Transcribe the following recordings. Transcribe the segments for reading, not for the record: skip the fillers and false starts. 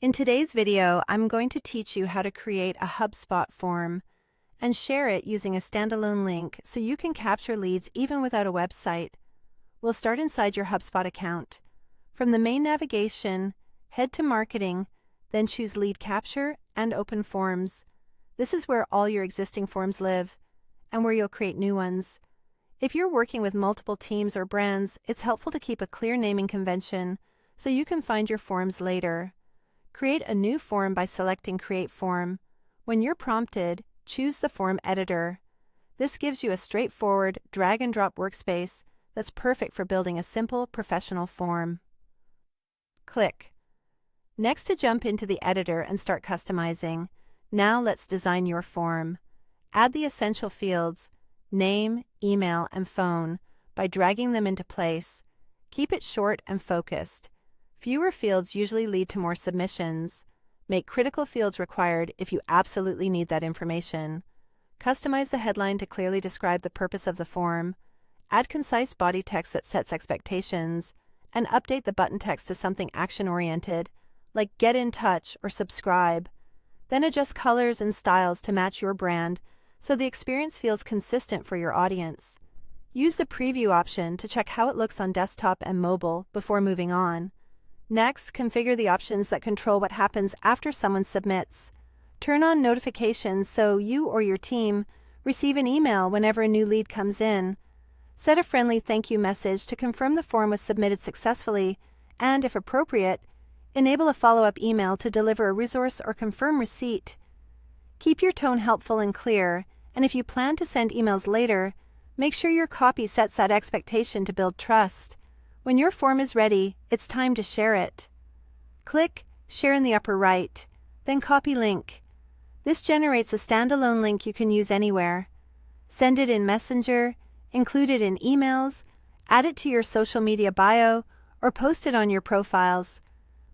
In today's video, I'm going to teach you how to create a HubSpot form and share it using a standalone link so you can capture leads even without a website. We'll start inside your HubSpot account. From the main navigation, head to Marketing, then choose Lead Capture and Open Forms. This is where all your existing forms live and where you'll create new ones. If you're working with multiple teams or brands, it's helpful to keep a clear naming convention so you can find your forms later. Create a new form by selecting Create Form. When you're prompted, choose the form editor. This gives you a straightforward drag-and-drop workspace that's perfect for building a simple, professional form. Click. Next, to jump into the editor and start customizing. Now let's design your form. Add the essential fields, name, email, and phone, by dragging them into place. Keep it short and focused. Fewer fields usually lead to more submissions. Make critical fields required if you absolutely need that information. Customize the headline to clearly describe the purpose of the form. Add concise body text that sets expectations, and update the button text to something action-oriented, like Get in Touch or Subscribe. Then adjust colors and styles to match your brand so the experience feels consistent for your audience. Use the preview option to check how it looks on desktop and mobile before moving on. Next, configure the options that control what happens after someone submits. Turn on notifications so you or your team receive an email whenever a new lead comes in. Set a friendly thank you message to confirm the form was submitted successfully, and, if appropriate, enable a follow-up email to deliver a resource or confirm receipt. Keep your tone helpful and clear, and if you plan to send emails later, make sure your copy sets that expectation to build trust. When your form is ready, it's time to share it. Click Share in the upper right, then copy link. This generates a standalone link you can use anywhere. Send it in Messenger, include it in emails, add it to your social media bio, or post it on your profiles.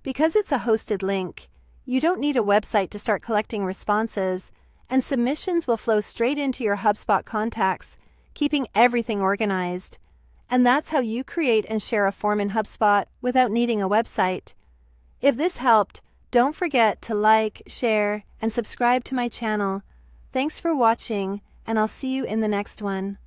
Because it's a hosted link, you don't need a website to start collecting responses, and submissions will flow straight into your HubSpot contacts, keeping everything organized. And that's how you create and share a form in HubSpot without needing a website. If this helped, don't forget to like, share, and subscribe to my channel. Thanks for watching, and I'll see you in the next one.